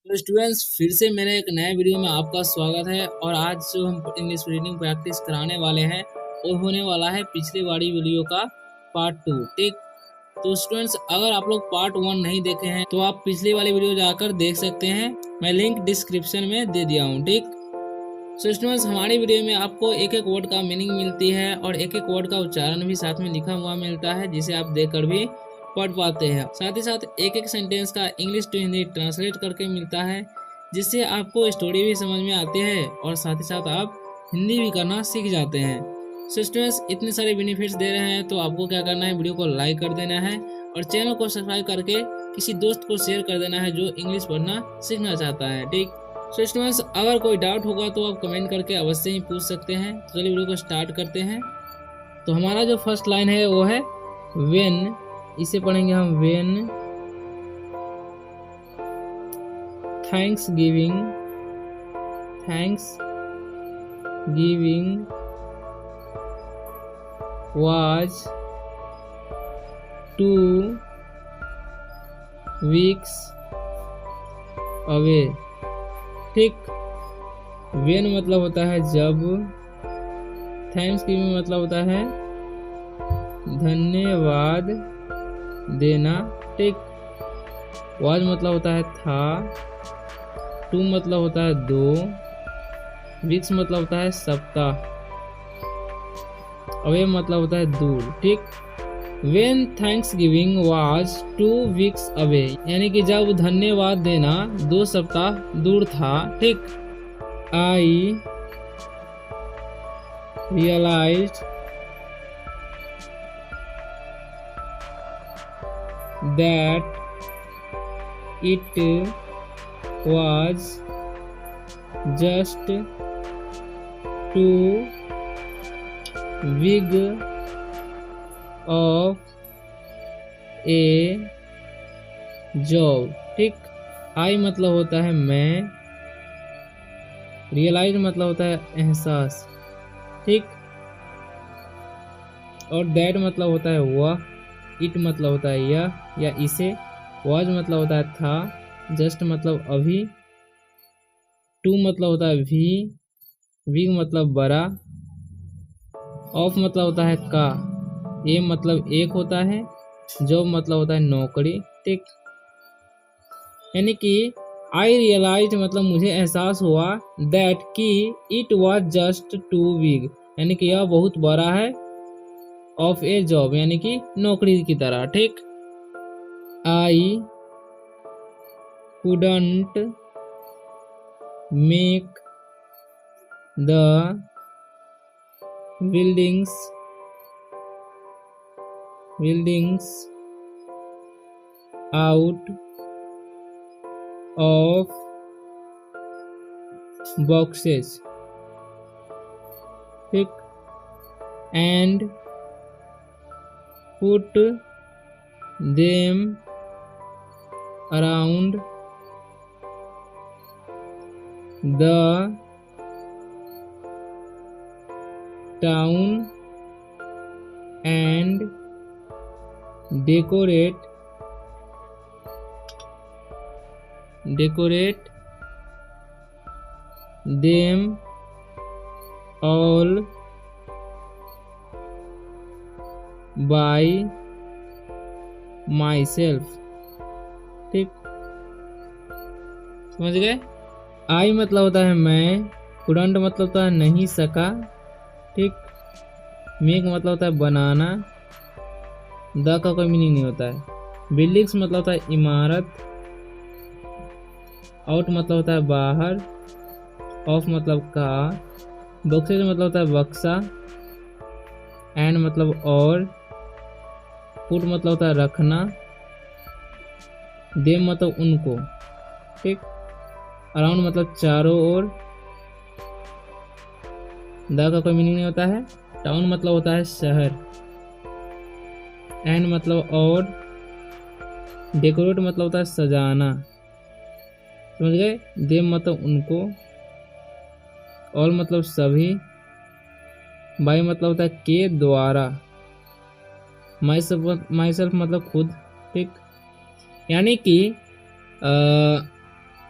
तो स्टूडेंट्स फिर से मेरे एक नए वीडियो में आपका स्वागत है। और आज जो हम इंग्लिश रीडिंग प्रैक्टिस कराने वाले हैं वो होने वाला है पिछली वाली वीडियो का पार्ट 2। ठीक, तो स्टूडेंट्स अगर आप लोग पार्ट 1 नहीं देखे हैं तो आप पिछली वाली वीडियो जाकर देख सकते हैं, मैं लिंक डिस्क्रिप्शन में दे दिया हूँ। ठीक, सो स्टूडेंट्स हमारी वीडियो में आपको एक एक वर्ड का मीनिंग मिलती है और एक एक वर्ड का उच्चारण भी साथ में लिखा हुआ मिलता है, जिसे आप देखकर भी पढ़ पाते हैं। साथ ही साथ एक एक सेंटेंस का इंग्लिश टू हिंदी ट्रांसलेट करके मिलता है, जिससे आपको स्टोरी भी समझ में आती है और साथ ही साथ आप हिंदी भी करना सीख जाते हैं। सो स्टूडेंट्स इतने सारे बेनिफिट्स दे रहे हैं तो आपको क्या करना है, वीडियो को लाइक कर देना है और चैनल को सब्सक्राइब करके किसी दोस्त को शेयर कर देना है जो इंग्लिश पढ़ना सीखना चाहता है। ठीक, सो स्टूडेंट्स अगर कोई डाउट होगा तो आप कमेंट करके अवश्य ही पूछ सकते हैं। तो चलिए वीडियो को स्टार्ट करते हैं। तो हमारा जो फर्स्ट लाइन है वो है व्हेन, इसे पढ़ेंगे हम when thanks giving was 2 weeks away. ठीक, व्हेन मतलब होता है जब, थैंक्स गिविंग मतलब होता है धन्यवाद देना। ठीक, वाज मतलब होता है था, 2 मतलब होता है 2, वीक्स मतलब होता है सप्ताह, अवे मतलब होता है दूर। ठीक, When Thanksgiving was 2 weeks away, यानी कि जब धन्यवाद देना 2 सप्ताह दूर था। ठीक, I realized that it was just too big of a job। ठीक, आई मतलब होता है मैं, रियलाइज मतलब होता है एहसास। ठीक, और दैट मतलब होता है वह, इट मतलब होता है यह या इसे, वाज मतलब होता है था, जस्ट मतलब अभी, टू मतलब होता है भी, बिग मतलब बड़ा, ऑफ मतलब होता है का, ए मतलब एक होता है, जॉब मतलब होता है नौकरी। ठीक, यानी कि आई रियलाइज मतलब मुझे एहसास हुआ, दैट कि it was just too big, यानी कि यह बहुत बड़ा है, ऑफ ए जॉब यानी कि नौकरी की तरह। ठीक, I couldn't make the buildings out of boxes। ठीक, and put them around the town and decorate them all by myself। ठीक, समझ गए। आई मतलब होता है मैं, कुडंट मतलब होता है नहीं सका। ठीक, मेक मतलब होता है बनाना, द का कोई मीनिंग नहीं होता है। बिल्डिंग्स मतलब होता है इमारत, आउट मतलब होता है बाहर, ऑफ मतलब का, बॉक्सेज मतलब होता है बक्सा, एंड मतलब और, पुट मतलब होता है रखना, देम मतलब उनको। ठीक, अराउंड मतलब चारों ओर, द का कोई मीनिंग नहीं होता है। टाउन मतलब होता है शहर, एंड मतलब और, डेकोरेट मतलब होता है सजाना। समझ गए। देम मतलब उनको, ऑल मतलब सभी, बाई मतलब होता है के द्वारा, माई सेल्फ मतलब खुद। ठीक, यानी कि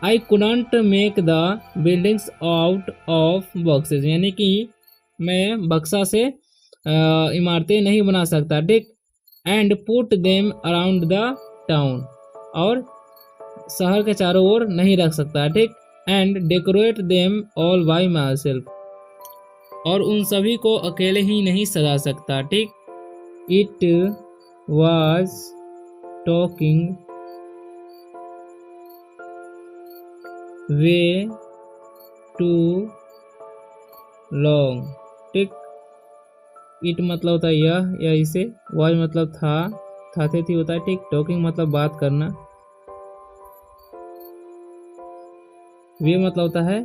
I couldn't make the buildings out of boxes, यानी कि मैं बक्सा से इमारतें नहीं बना सकता, ठीक। And put them around the town, और शहर के चारों ओर नहीं रख सकता, ठीक। And decorate them all bye my self, और उन सभी को अकेले ही नहीं सजा सकता, ठीक। It was talking way too long, ठीक। इट मतलब होता है यह या इसे, वॉज मतलब था थे थी होता है, ठीक। टॉकिंग मतलब बात करना, वे मतलब होता है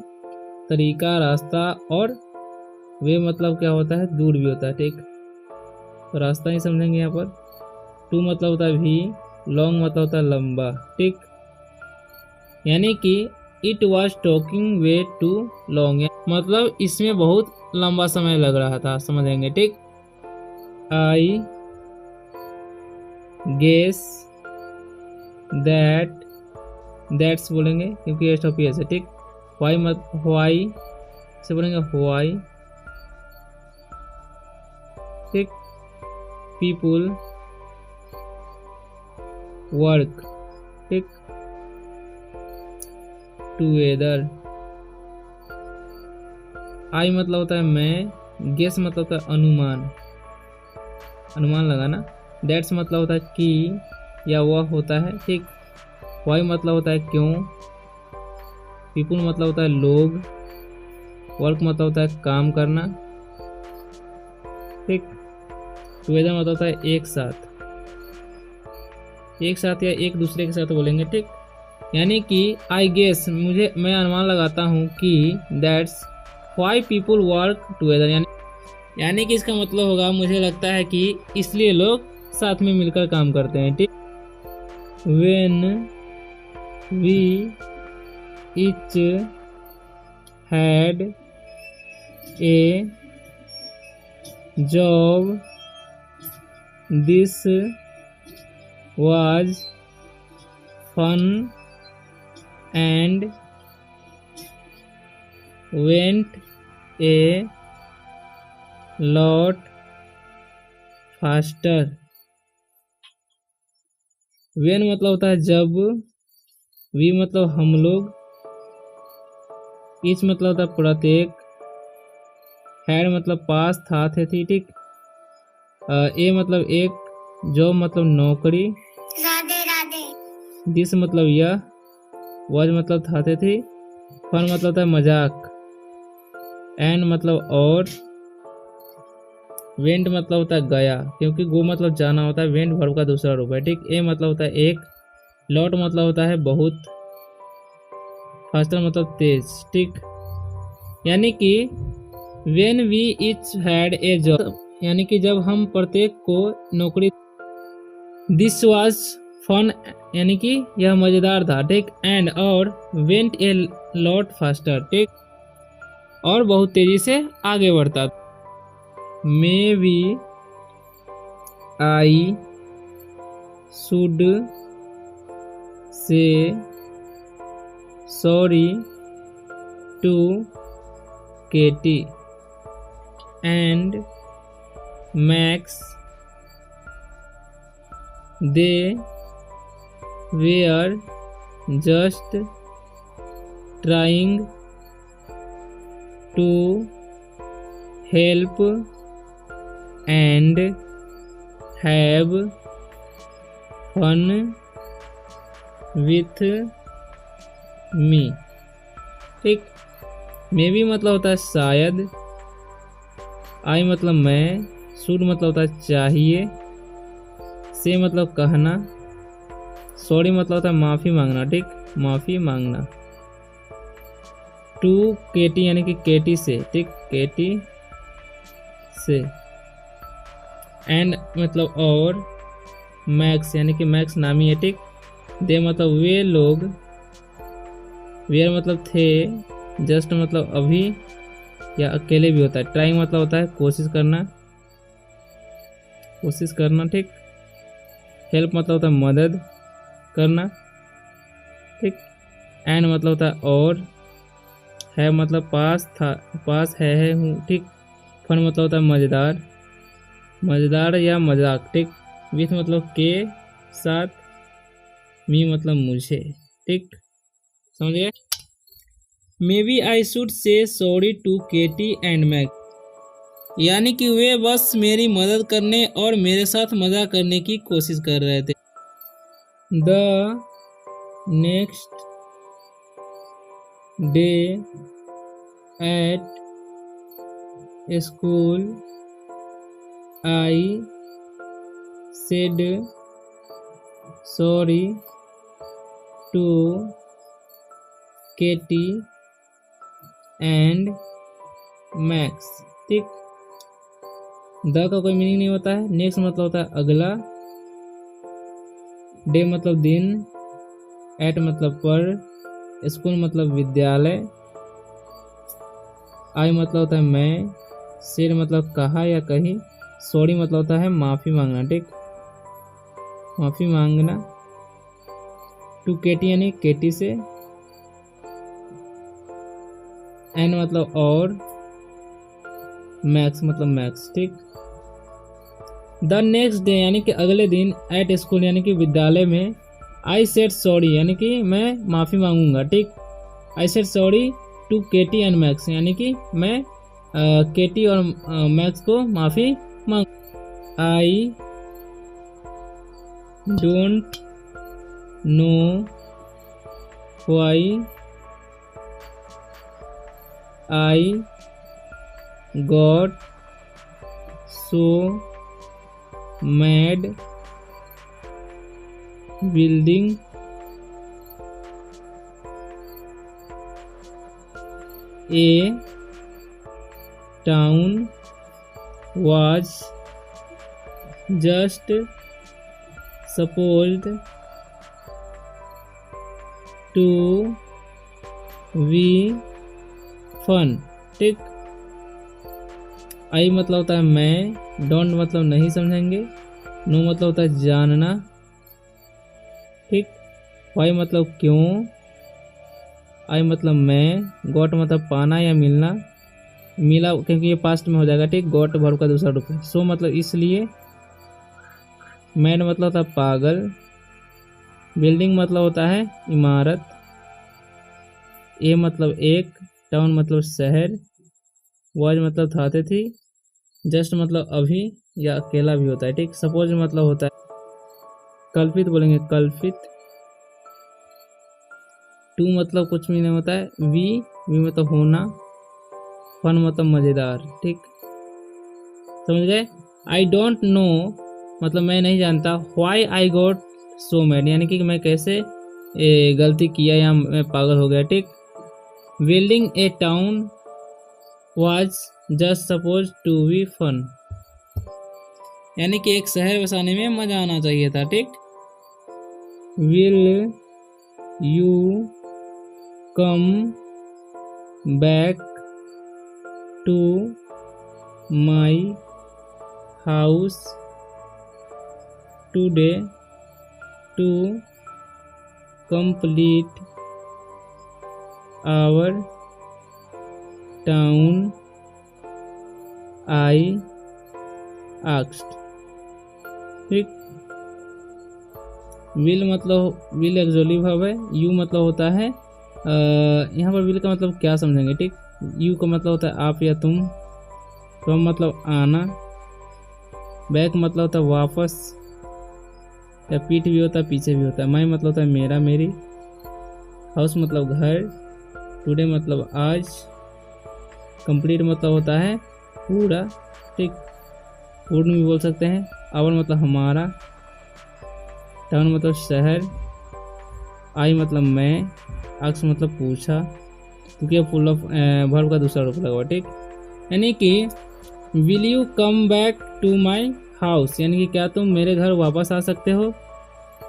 तरीका, रास्ता, और वे मतलब क्या होता है दूर भी होता है, ठीक। तो रास्ता ही समझेंगे यहाँ पर। टू मतलब होता है भी, लॉन्ग मतलब होता है लंबा, ठीक। यानी कि it was talking way too long, मतलब इसमें बहुत लंबा समय लग रहा था, समझेंगे, ठीक। आई गेस दैट, दैट्स बोलेंगे क्योंकि एस्ट ऑफ है, ठीक। वाई मत वाई से बोलेंगे वाई, ठीक। पीपुल वर्क, ठीक, टुगेदर। आई मतलब होता है मैं, गेस मतलब होता है अनुमान, अनुमान लगाना। दैट्स मतलब होता है कि या वह होता है, ठीक। वाई मतलब होता है क्यों। पीपुल मतलब होता है लोग। वर्क मतलब होता है काम करना, ठीक। टुगेदर मतलब होता है एक साथ, एक साथ या एक दूसरे के साथ बोलेंगे, ठीक। यानी कि आई गेस, मैं अनुमान लगाता हूँ कि that's why people work together, यानी कि इसका मतलब होगा मुझे लगता है कि इसलिए लोग साथ में मिलकर काम करते हैं, ठीक। When we each had a job this was fun and went a lot faster. When मतलब होता है जब, वी मतलब हम लोग, ईच मतलब होता है प्रत्येक, हैड मतलब पास था थे थी, ठीक। ए मतलब एक, जॉब मतलब नौकरी, राधे राधे, दिस मतलब यह, वाज मतलब था थे थी, फन मतलब होता है मजाक, एंड मतलब और, वेंट मतलब होता है गया, क्योंकि गो मतलब जाना होता है, वेंट वर्ब का दूसरा रूप है, ठीक। ए मतलब होता है एक, लॉट मतलब होता है बहुत, फास्टर मतलब तेज, ठीक। यानी कि when we each had a job, यानी कि जब हम प्रत्येक को नौकरी, दिस वाज फन, यानी कि यह मजेदार था, ठीक। एंड और, वेंट ए लॉट फास्टर, ठीक, और बहुत तेजी से आगे बढ़ता। May be I should say sorry to Katie and Max, they were just trying to help and have fun with me, ठीक। मे बी मतलब होता है शायद, आई मतलब मैं, शुड मतलब होता है चाहिए, से मतलब कहना, सॉरी मतलब होता है माफ़ी मांगना, ठीक, माफ़ी मांगना। टू केटी यानी कि केटी से, ठीक, केटी से। एंड मतलब और, मैक्स यानी कि मैक्स नामी है, ठीक। दे मतलब वे लोग, वेयर मतलब थे, जस्ट मतलब अभी या अकेले भी होता है। ट्राइंग मतलब होता है कोशिश करना, कोशिश करना, ठीक। हेल्प मतलब होता है मदद करना, ठीक। एंड मतलब होता है और, है मतलब पास था, पास है हूँ, ठीक। फन मतलब होता है मज़ेदार, मज़ेदार या मजाक, ठीक। विथ मतलब के साथ, मी मतलब मुझे, ठीक। समझ गए। May B I should say sorry to Katie and Mac, यानी कि वे बस मेरी मदद करने और मेरे साथ मजा करने की कोशिश कर रहे थे। The next day at school I said sorry to Katie and Max, ठीक। द का कोई मीनिंग नहीं होता है। नेक्स्ट मतलब होता है अगला, डे मतलब दिन, एट मतलब पर, स्कूल मतलब विद्यालय, आई मतलब होता है मैं, सेड मतलब कहा या कही, सॉरी मतलब होता है माफ़ी मांगना, ठीक, माफ़ी मांगना। टू केटी यानी केटी से, एन मतलब और, मैक्स मतलब मैक्स, ठीक। द नेक्स्ट डे यानी कि अगले दिन, एट स्कूल यानी कि विद्यालय में, आई सेड सॉरी यानी कि मैं माफ़ी मांगूंगा, ठीक। I said sorry to Katie and Max यानी कि मैं केटी और मैक्स को माफ़ी मांग। I don't know why I got so mad building a town was just supposed to be fun, ठीक। आई मतलब होता है मैं, डोंट मतलब नहीं समझेंगे, नो मतलब होता है जानना, ठीक। वाई मतलब क्यों, आई मतलब मैं, गॉट मतलब पाना या मिलना, मिला क्योंकि ये पास्ट में हो जाएगा, ठीक। गॉट वर्ब का दूसरा रूप है। सो मतलब इसलिए, मैड मतलब होता है पागल, बिल्डिंग मतलब होता है इमारत, ए मतलब एक, टाउन मतलब शहर, वाज मतलब था थी, जस्ट मतलब अभी या अकेला भी होता है, ठीक। सपोज मतलब होता है कल्पित, बोलेंगे कल्पित। टू मतलब कुछ भी नहीं होता है, वी मतलब होना, फन मतलब मज़ेदार, ठीक। समझ गए। आई डोंट नो मतलब मैं नहीं जानता, why I got so mad यानी कि मैं कैसे गलती किया या मैं पागल हो गया, ठीक। Building a town was just suppose to be fun यानी कि एक शहर बसाने में मजा आना चाहिए था, ठीक। Will you come back to my house today to complete our town I asked, ठीक। विल मतलब विल एक्सोलिव वर्ब है, यू मतलब होता है यहाँ पर विल का मतलब क्या समझेंगे, ठीक। यू का मतलब होता है आप या तुम, कम मतलब आना, बैक मतलब होता है वापस या पीठ भी होता है पीछे भी होता है, माई मतलब होता है मेरा मेरी, हाउस मतलब घर, टुडे मतलब आज, कंप्लीट मतलब होता है पूरा, ठीक। पूर्ण भी बोल सकते हैं। आवर मतलब हमारा, टाउन मतलब शहर, आई मतलब मैं, आस्क मतलब पूछा क्योंकि फुल ऑफ वर्ब का दूसरा रूप लगा हुआ, ठीक। यानी कि will you come back to my house यानी कि क्या तुम मेरे घर वापस आ सकते हो,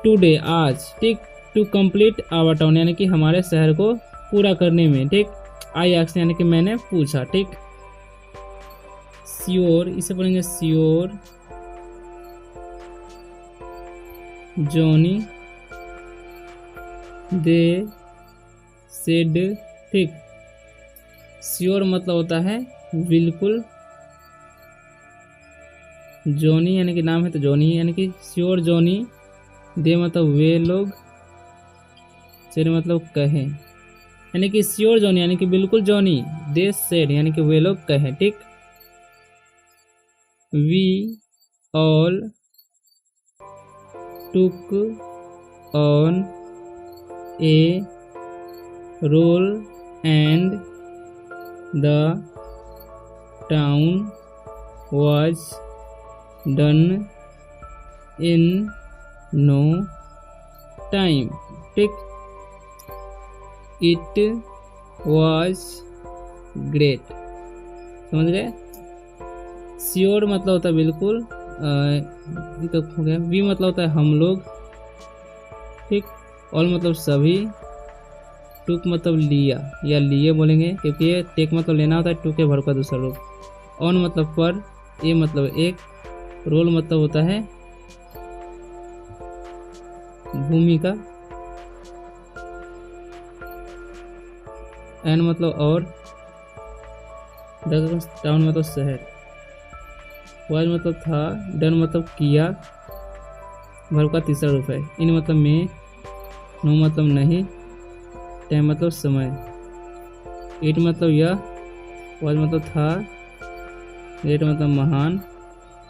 टुडे आज, ठीक। टू कंप्लीट आवर टाउन यानी कि हमारे शहर को पूरा करने में, ठीक। आई आस्क्ड यानी कि मैंने पूछा, ठीक। श्योर इसे पढ़ेंगे श्योर जॉनी दे सेड, ठीक। श्योर मतलब होता है बिल्कुल। जॉनी यानी कि नाम है तो जॉनी यानी कि श्योर जॉनी। दे मतलब वे लोग। सेड मतलब कहे, यानी कि श्योर जॉनी यानी कि बिल्कुल जॉनी। दे सेड यानी कि वे लोग कहे, ठीक। We all took on a role and the town was done in no time, ठीक। it was great, समझ गए। श्योर मतलब होता है बिल्कुल, तो हो गया। वी मतलब होता है हम लोग, ठीक। ऑल मतलब सभी। टुक मतलब लिया या लिए बोलेंगे, क्योंकि ये टेक मतलब लेना होता है, टुक के वर्ब का दूसरा रूप। ऑन मतलब पर, ए मतलब एक। रोल मतलब होता है भूमिका। एन मतलब और। टाउन मतलब शहर। वाज मतलब था। डन मतलब किया, वर्ब का तीसरा रूप है। इन मतलब में। नो मतलब नहीं। टाइम मतलब समय। इट मतलब यह। वाज मतलब था। ग्रेट मतलब महान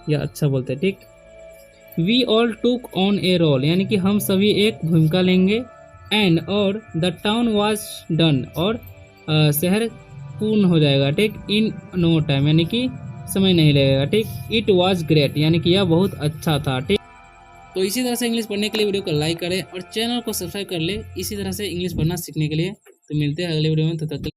या अच्छा बोलते हैं, ठीक। We all took on a role यानी कि हम सभी एक भूमिका लेंगे। एंड और द टाउन वाज डन और शहर पूर्ण हो जाएगा, ठीक। इन नो टाइम यानी कि समय नहीं लगेगा, ठीक। इट वाज ग्रेट यानी कि यह बहुत अच्छा था, ठीक। तो इसी तरह से इंग्लिश पढ़ने के लिए वीडियो को लाइक करें और चैनल को सब्सक्राइब कर ले, इसी तरह से इंग्लिश पढ़ना सीखने के लिए। तो मिलते हैं अगले वीडियो में, तब तक